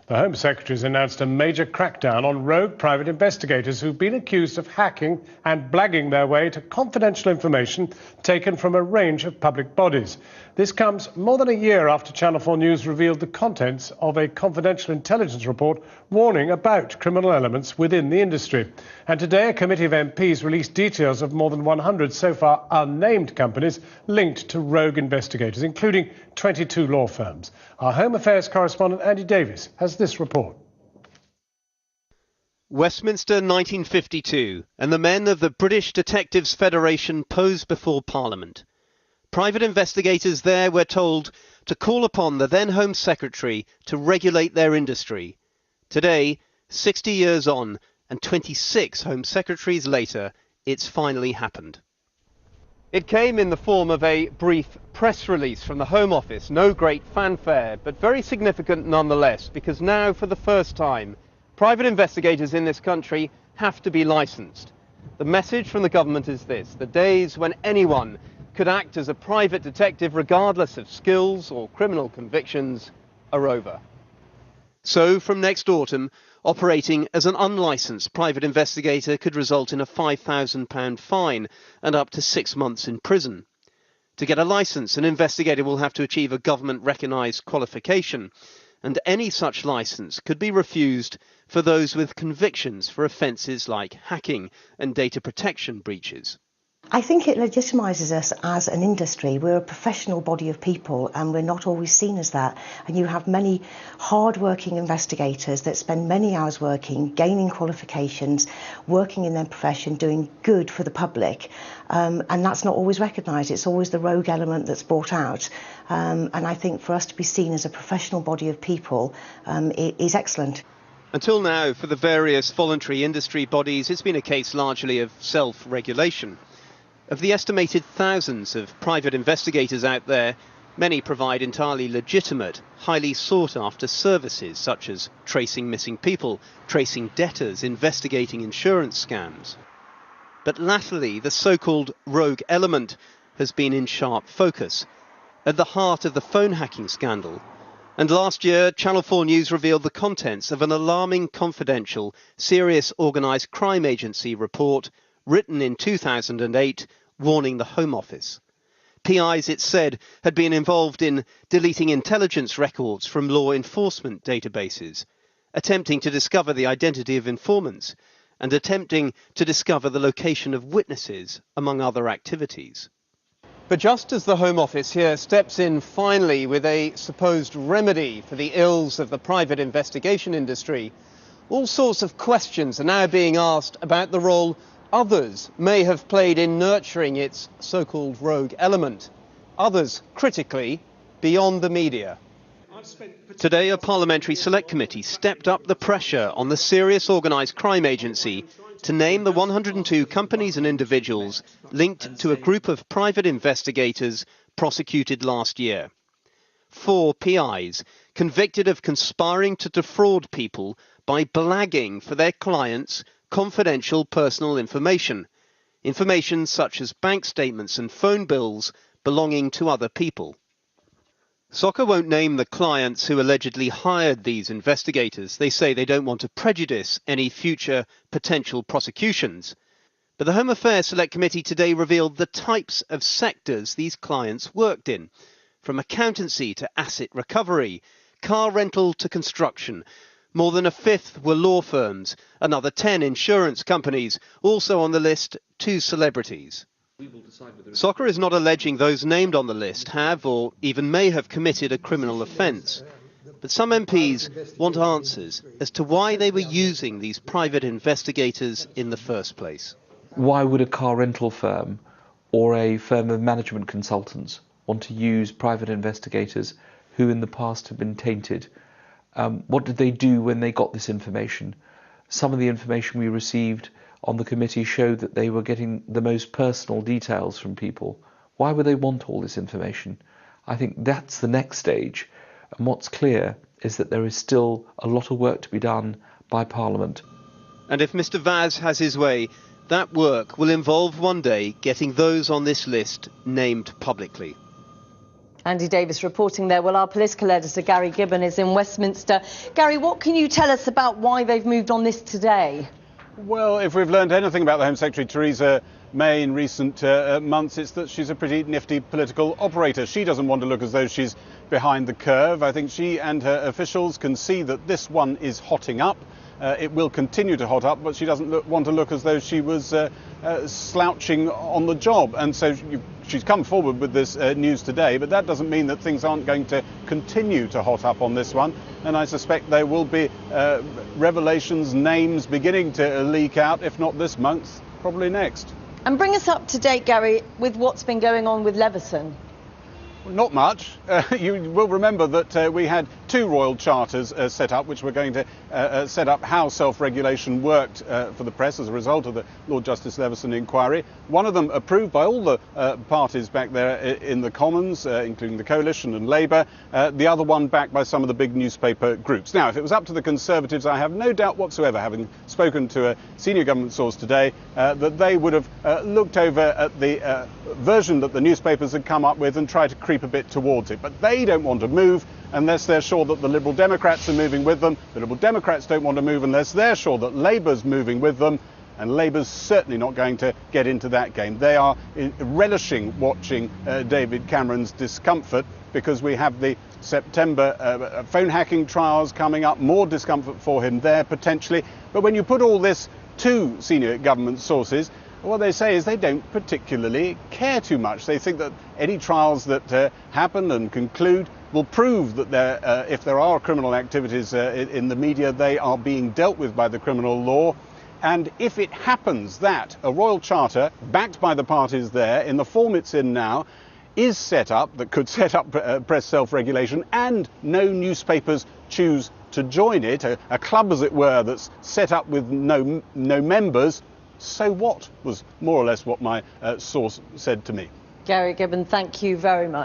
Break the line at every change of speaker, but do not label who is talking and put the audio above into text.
The Home Secretary has announced a major crackdown on rogue private investigators who've been accused of hacking and blagging their way to confidential information taken from a range of public bodies. This comes more than a year after Channel 4 News revealed the contents of a confidential intelligence report warning about criminal elements within the industry. And today, a committee of MPs released details of more than 100 so far unnamed companies linked to rogue investigators, including 22 law firms. Our Home Affairs correspondent Andy Davis has this report.
Westminster 1952, and the men of the British Detectives Federation pose before Parliament. Private investigators there were told to call upon the then Home Secretary to regulate their industry. Today, 60 years on and 26 Home Secretaries later, it's finally happened. It came in the form of a brief press release from the Home Office. No great fanfare, but very significant nonetheless, because now, for the first time, private investigators in this country have to be licensed. The message from the government is this: the days when anyone could act as a private detective regardless of skills or criminal convictions are over. So, from next autumn, operating as an unlicensed private investigator could result in a £5,000 fine and up to 6 months in prison. To get a licence, an investigator will have to achieve a government-recognised qualification, and any such licence could be refused for those with convictions for offences like hacking and data protection breaches.
I think it legitimises us as an industry. We're a professional body of people and we're not always seen as that. And you have many hard-working investigators that spend many hours working, gaining qualifications, working in their profession, doing good for the public. And that's not always recognised. It's always the rogue element that's brought out. And I think for us to be seen as a professional body of people is excellent.
Until now, for the various voluntary industry bodies, it's been a case largely of self-regulation. Of the estimated thousands of private investigators out there, many provide entirely legitimate, highly sought-after services such as tracing missing people, tracing debtors, investigating insurance scams. But latterly, the so-called rogue element has been in sharp focus, at the heart of the phone hacking scandal. And last year, Channel 4 News revealed the contents of an alarming, confidential, serious organised crime agency report written in 2008, warning the Home Office. PIs, it said, had been involved in deleting intelligence records from law enforcement databases, attempting to discover the identity of informants, and attempting to discover the location of witnesses, among other activities. But just as the Home Office here steps in finally with a supposed remedy for the ills of the private investigation industry, all sorts of questions are now being asked about the role others may have played in nurturing its so-called rogue element. Others, critically, beyond the media. Today, a parliamentary select committee stepped up the pressure on the Serious Organised Crime Agency to name the 102 companies and individuals linked to a group of private investigators prosecuted last year. 4 PIs convicted of conspiring to defraud people by blagging for their clients confidential personal information such as bank statements and phone bills belonging to other people. Soccer won't name the clients who allegedly hired these investigators. They say they don't want to prejudice any future potential prosecutions. But the Home Affairs Select Committee today revealed the types of sectors these clients worked in, from accountancy to asset recovery, car rental to construction. More than a fifth were law firms, another 10 insurance companies, also on the list 2 celebrities. Soccer is not alleging those named on the list have or even may have committed a criminal offence. But some MPs want answers as to why they were using these private investigators in the first place.
Why would a car rental firm or a firm of management consultants want to use private investigators who in the past have been tainted? What did they do when they got this information? Some of the information we received on the committee showed that they were getting the most personal details from people. Why would they want all this information? I think that's the next stage. And what's clear is that there is still a lot of work to be done by Parliament.
And if Mr Vaz has his way, that work will involve one day getting those on this list named publicly.
Andy Davis reporting there. Well, our political editor, Gary Gibbon, is in Westminster. Gary, what can you tell us about why they've moved on this today?
Well, if we've learned anything about the Home Secretary Theresa May in recent months, it's that she's a pretty nifty political operator. She doesn't want to look as though she's behind the curve. I think she and her officials can see that this one is hotting up. It will continue to hot up, but she doesn't want to look as though she was slouching on the job. And so she's come forward with this news today, but that doesn't mean that things aren't going to continue to hot up on this one. And I suspect there will be revelations, names beginning to leak out, if not this month, probably next.
And bring us up to date, Gary, with what's been going on with Leveson.
Not much. You will remember that we had two royal charters set up, which were going to set up how self-regulation worked for the press as a result of the Lord Justice Leveson inquiry. One of them approved by all the parties back there in the Commons, including the Coalition and Labour. The other one backed by some of the big newspaper groups. Now, if it was up to the Conservatives, I have no doubt whatsoever, having spoken to a senior government source today, that they would have looked over at the version that the newspapers had come up with and tried to creep a bit towards it. But they don't want to move unless they're sure that the Liberal Democrats are moving with them. The Liberal Democrats don't want to move unless they're sure that Labour's moving with them. And Labour's certainly not going to get into that game. They are relishing watching David Cameron's discomfort, because we have the September phone hacking trials coming up, more discomfort for him there potentially. But when you put all this to senior government sources, what they say is they don't particularly care too much. They think that any trials that happen and conclude will prove that if there are criminal activities in the media, they are being dealt with by the criminal law. And if it happens that a royal charter, backed by the parties there, in the form it's in now, is set up, that could set up press self-regulation, and no newspapers choose to join it, a club as it were that's set up with no members, so what, was more or less what my source said to me.
Gary Gibbon, thank you very much.